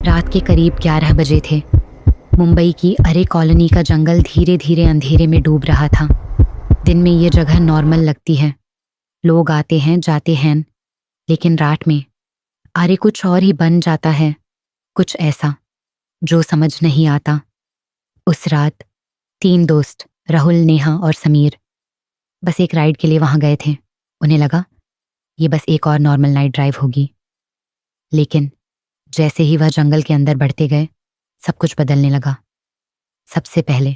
रात के करीब 11 बजे थे। मुंबई की अरे कॉलोनी का जंगल धीरे धीरे अंधेरे में डूब रहा था। दिन में ये जगह नॉर्मल लगती है, लोग आते हैं जाते हैं, लेकिन रात में अरे कुछ और ही बन जाता है, कुछ ऐसा जो समझ नहीं आता। उस रात 3 दोस्त राहुल, नेहा और समीर बस एक राइड के लिए वहां गए थे। उन्हें लगा ये बस एक और नॉर्मल नाइट ड्राइव होगी, लेकिन जैसे ही वह जंगल के अंदर बढ़ते गए सब कुछ बदलने लगा। सबसे पहले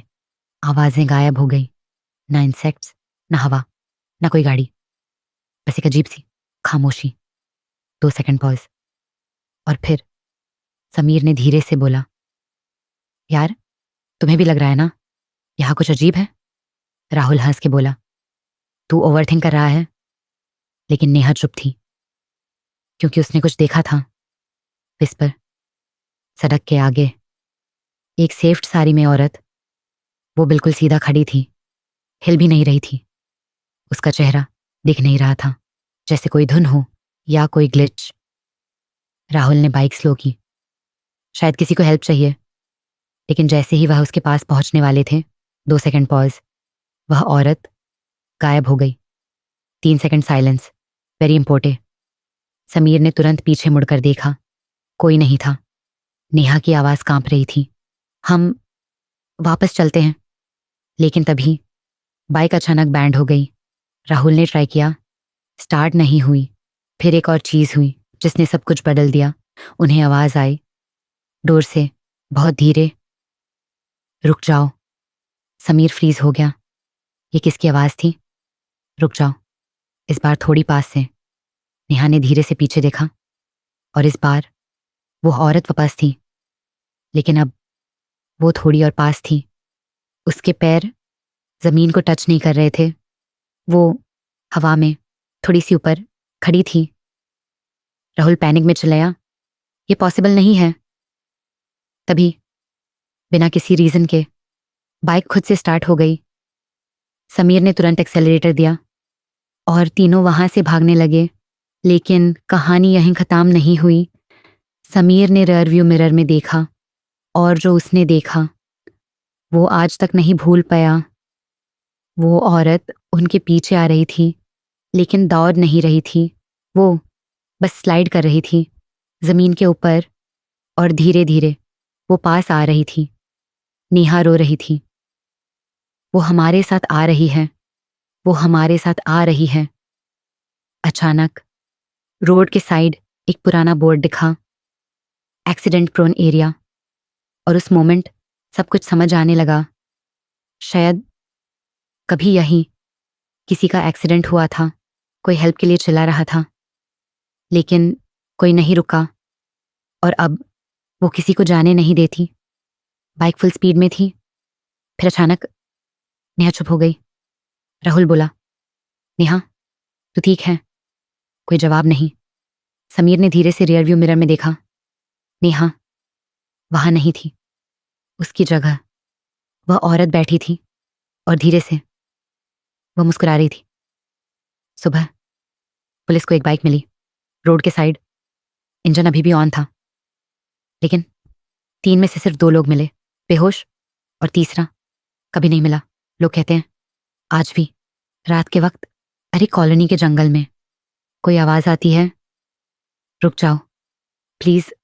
आवाजें गायब हो गई, ना इंसेक्ट्स, ना हवा, ना कोई गाड़ी, बस एक अजीब सी खामोशी। 2 सेकंड पॉज, और फिर समीर ने धीरे से बोला, यार तुम्हें भी लग रहा है ना यहाँ कुछ अजीब है? राहुल हंस के बोला, तू ओवरथिंक कर रहा है। लेकिन नेहा चुप थी, क्योंकि उसने कुछ देखा था। विस्पर, सड़क के आगे एक सेफ्ट साड़ी में औरत, वो बिल्कुल सीधा खड़ी थी, हिल भी नहीं रही थी। उसका चेहरा दिख नहीं रहा था, जैसे कोई धुन हो या कोई ग्लिच। राहुल ने बाइक स्लो की, शायद किसी को हेल्प चाहिए। लेकिन जैसे ही वह उसके पास पहुंचने वाले थे, 2 सेकंड पॉज, वह औरत गायब हो गई। 3 second silence, very important. Sameer ने तुरंत पीछे मुड़कर देखा, कोई नहीं था। नेहा की आवाज कांप रही थी, हम वापस चलते हैं। लेकिन तभी बाइक अचानक बैंड हो गई। राहुल ने ट्राई किया, स्टार्ट नहीं हुई। फिर एक और चीज हुई जिसने सब कुछ बदल दिया। उन्हें आवाज आई डोर से, बहुत धीरे, रुक जाओ। समीर फ्रीज हो गया। ये किसकी आवाज थी? रुक जाओ। इस बार थोड़ी पास से। नेहा ने धीरे से पीछे देखा, और इस बार वो औरत वापस थी, लेकिन अब वो थोड़ी और पास थी। उसके पैर जमीन को टच नहीं कर रहे थे, वो हवा में थोड़ी सी ऊपर खड़ी थी। राहुल पैनिक में चिल्लाया, ये पॉसिबल नहीं है। तभी बिना किसी रीजन के बाइक खुद से स्टार्ट हो गई। समीर ने तुरंत एक्सेलरेटर दिया और तीनों वहां से भागने लगे। लेकिन कहानी यहीं खत्म नहीं हुई। समीर ने रियरव्यू मिरर में देखा, और जो उसने देखा वो आज तक नहीं भूल पाया। वो औरत उनके पीछे आ रही थी, लेकिन दौड़ नहीं रही थी, वो बस स्लाइड कर रही थी जमीन के ऊपर, और धीरे धीरे वो पास आ रही थी। नेहा रो रही थी, वो हमारे साथ आ रही है, वो हमारे साथ आ रही है। अचानक रोड के साइड एक पुराना बोर्ड दिखा, एक्सीडेंट प्रोन एरिया। और उस मोमेंट सब कुछ समझ आने लगा। शायद कभी यहीं किसी का एक्सीडेंट हुआ था, कोई हेल्प के लिए चिल्ला रहा था, लेकिन कोई नहीं रुका, और अब वो किसी को जाने नहीं देती। बाइक फुल स्पीड में थी। फिर अचानक नेहा चुप हो गई। राहुल बोला, नेहा तू ठीक है? कोई जवाब नहीं। समीर ने धीरे से रियरव्यू मिरर में देखा। नेहा वहां नहीं थी। उसकी जगह वह औरत बैठी थी, और धीरे से वह मुस्कुरा रही थी। सुबह पुलिस को एक बाइक मिली, रोड के साइड, इंजन अभी भी ऑन था। लेकिन 3 में से सिर्फ 2 लोग मिले, बेहोश, और तीसरा कभी नहीं मिला। लोग कहते हैं आज भी रात के वक्त अरे कॉलोनी के जंगल में कोई आवाज आती है, रुक जाओ, प्लीज